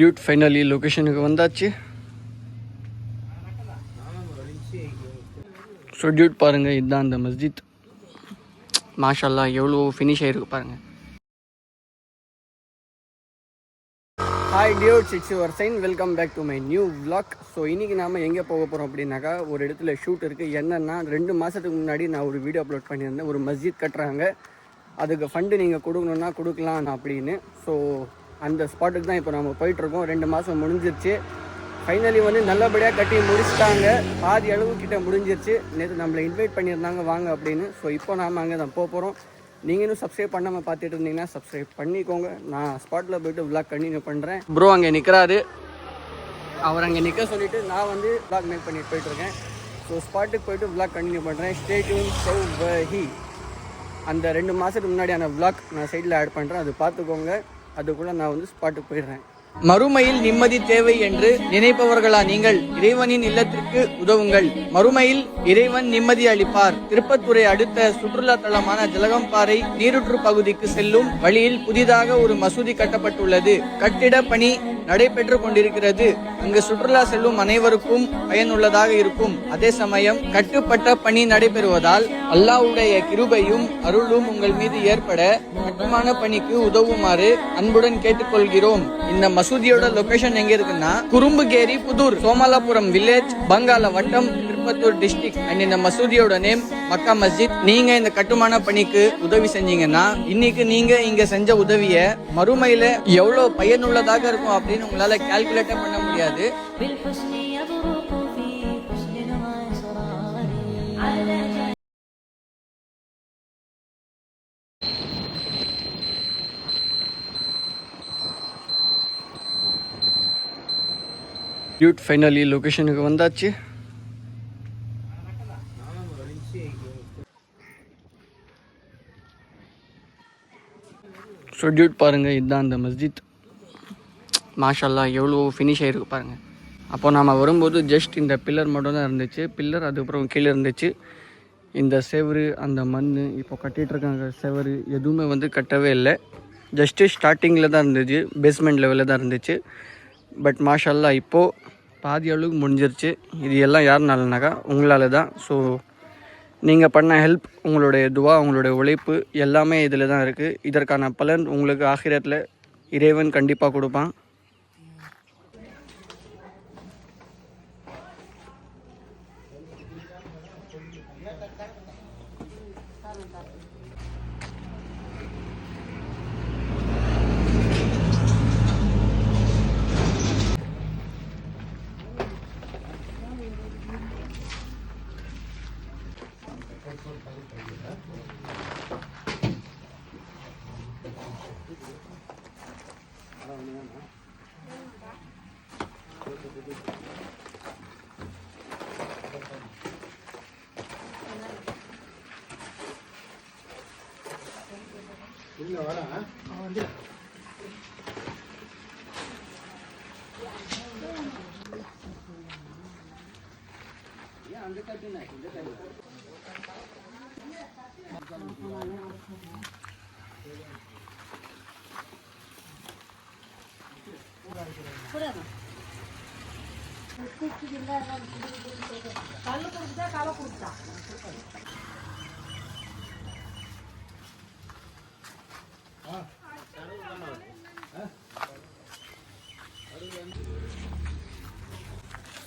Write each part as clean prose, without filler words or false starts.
Dude finally லொக்கேஷனுக்கு வந்தாச்சு. So Dude பாருங்கள், இதுதான் அந்த மஸ்ஜித். மாஷா எவ்வளோ ஃபினிஷ் ஆகிருக்கு பாருங்கள். Hi dudes, it's your sign. Welcome back to my new vlog. So இன்றைக்கி நாம் எங்கே போக போகிறோம் அப்படின்னாக்கா, ஒரு இடத்துல ஷூட் இருக்குது. என்னென்னா 2 மாதத்துக்கு முன்னாடி நான் ஒரு வீடியோ அப்லோட் பண்ணியிருந்தேன். ஒரு மஸ்ஜித் கட்டுறாங்க, அதுக்கு ஃபண்டு நீங்கள் கொடுக்கணுன்னா கொடுக்கலாம் அப்படின்னு. ஸோ அந்த ஸ்பாட்டுக்கு தான் இப்போ நம்ம போயிட்டுருக்கோம். 2 மாதம் முடிஞ்சிருச்சு. ஃபைனலி வந்து நல்லபடியாக கட்டி முடிச்சிட்டாங்க. பாதி அளவு கிட்ட முடிஞ்சிருச்சு. நேற்று நம்மளை இன்வைட் பண்ணியிருந்தாங்க வாங்க அப்படின்னு. ஸோ இப்போ நாம் அங்கே தான் போக போகிறோம். நீங்கள் இன்னும் சப்ஸ்கிரைப் பண்ணாமல் பார்த்துட்டு இருந்தீங்கன்னா சப்ஸ்கிரைப் பண்ணிக்கோங்க. நான் ஸ்பாட்டில் போய்ட்டு விளாக் கண்டினியூ பண்ணுறேன். ப்ரோ அங்கே நிற்கிறாரு. அவர் அங்கே நிற்க சொல்லிவிட்டு நான் வந்து விளாக் மேக் பண்ணிட்டு போயிட்டுருக்கேன். ஸோ ஸ்பாட்டுக்கு போய்ட்டு விளாக் கண்டினியூ பண்ணுறேன். Stay tune. ஸோ ஹி அந்த 2 மாதத்துக்கு முன்னாடியான விளாக் நான் சைடில் ஆட் பண்ணுறேன், அது பார்த்துக்கோங்க. அதுக்குள்ளே நான் வந்து ஸ்பாட்டுக்கு போயிடுறேன். மறுமையில் நிம்மதி தேவை என்று நினைப்பவர்களா நீங்கள்? இறைவனின் இல்லத்திற்கு உதவுங்கள். மறுமையில் இறைவன் நிம்மதி அளிப்பார். திருப்பத்தூரை அடுத்த சுற்றுலா தலமான ஜலகம்பாறை நீருற்று பகுதிக்கு செல்லும் வழியில் புதிதாக ஒரு மசூதி கட்டப்பட்டுள்ளது. கட்டிட பணி நடைபெற்று கொண்டிருக்கிறது. அங்கு சுற்றுலா செல்லும் அனைவருக்கும் பயனுள்ளதாக இருக்கும். அதே சமயம் கட்டுப்பட்ட பணி நடைபெறுவதால் அல்லாஹ்வுடைய கிருபையும் அருளும் உங்கள் மீது ஏற்பட கட்டுமான பணிக்கு உதவுமாறு அன்புடன் கேட்டுக்கொள்கிறோம். இந்த மசூதியோட லொகேஷன் எங்க இருக்குன்னா, குறும்புகேரி புதூர், சோமலாபுரம் வில்லேஜ், பங்காள வட்டம், திருப்பத்தூர் டிஸ்ட்ரிக்ட். அண்ட் இந்த மசூதியோட நேம் மக்கா மஸ்ஜித். நீங்க இந்த கட்டுமான பணிக்கு உதவி செஞ்சீங்கன்னா, இன்னைக்கு நீங்க இங்க செஞ்ச உதவிய மறுமையில எவ்வளவு பயனுள்ளதாக இருக்கும் அப்படின்னு உங்களால கால்குலேட்டே பண்ண முடியாது. டியூட் ஃபைனலி லொக்கேஷனுக்கு வந்தாச்சு. ஸோ டியூட் பாருங்கள், இதுதான் அந்த மஸ்ஜித். மாஷா எவ்வளோ ஃபினிஷ் ஆகிருக்கு பாருங்கள். அப்போ நாம் வரும்போது ஜஸ்ட் இந்த பில்லர் மட்டும் தான் இருந்துச்சு. பில்லர் அதுக்கப்புறம் கீழே இருந்துச்சு. இந்த செவரு, அந்த மண், இப்போ கட்டிகிட்ருக்காங்க செவரு எதுவுமே வந்து கட்டவே இல்லை. ஜஸ்ட்டு ஸ்டார்டிங்கில் தான் இருந்துச்சு, பேஸ்மெண்ட் லெவலில் தான் இருந்துச்சு. பட் மாஷா இப்போது பாதி அளவுக்கு முடிஞ்சிருச்சு. இது எல்லாம் யாருனாலனாக்கா உங்களால் தான். ஸோ நீங்கள் பண்ண ஹெல்ப், உங்களுடைய துவா, உங்களுடைய உழைப்பு எல்லாமே இதில் தான் இருக்குது. இதற்கான பலன் உங்களுக்கு ஆகிரத்தில் இறைவன் கண்டிப்பாக கொடுப்பான்.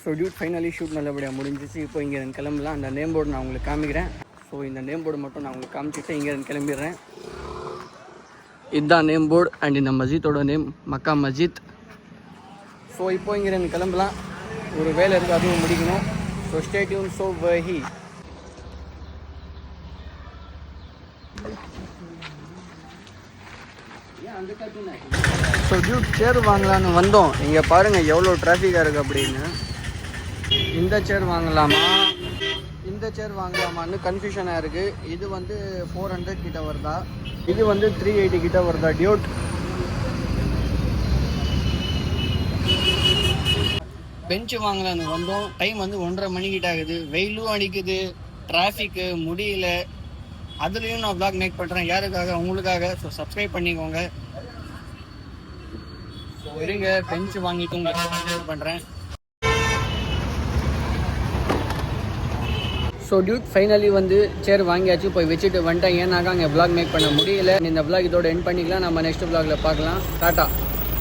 ஸோ டியூட் ஃபைனலி ஷூட் நல்லபடியாக முடிஞ்சிச்சு. இப்போ இங்கே இருந்து கிளம்பலாம். அந்த நேம் போர்டு நான் உங்களுக்கு காமிக்கிறேன். ஸோ இந்த நேம் போர்டு மட்டும் நான் உங்களுக்கு காமிச்சிட்டு இங்கே இருந்து கிளம்பிடுறேன். இதுதான் நேம் போர்டு. அண்ட் இந்த மஸ்ஜித்தோட நேம் மக்கா மஸ்ஜித். ஸோ இப்போ இங்கே இருந்து கிளம்பலாம். ஒரு வேலை இருக்குது, அதுவும் முடிக்கணும். So stay tune. ஸோ ஹி ஸோ டியூட் சேர் வாங்கலான்னு வந்தோம். இங்கே பாருங்கள் எவ்வளோ டிராஃபிக்காக இருக்குது அப்படின்னு. இந்த சேர் வாங்கலாமா, இந்த சேர் வாங்கலாமான்னு கன்ஃபியூஷனாக இருக்குது. இது வந்து 400 கிட்ட வருதா, இது வந்து 380 கிட்ட வருதா. டியூட் பெஞ்சு வாங்கலான்னு வந்தோம். டைம் வந்து 1:30 மணிக்கிட்ட ஆகுது. வெயிலும் அடிக்குது, டிராஃபிக்கு முடியல. அதுலேயும் நான் vlog மேக் பண்ணுறேன். யாருக்காக? உங்களுக்காக. ஸோ சப்ஸ்கிரைப் பண்ணிக்கோங்க. ஸோ இருங்க பெஞ்ச் வாங்கிட்டு உங்களுக்கு பண்ணுறேன். ஸோ டியூட் ஃபைனலி வந்து சேர் வாங்கியாச்சு, போய் வச்சுட்டு வந்துட்டேன். ஏன்னாக்கா அங்கே vlog மேக் பண்ண முடியல. இந்த vlog இதோட எண்ட் பண்ணிக்கலாம். நம்ம நெக்ஸ்ட் vlogல பார்க்கலாம். டாட்டா.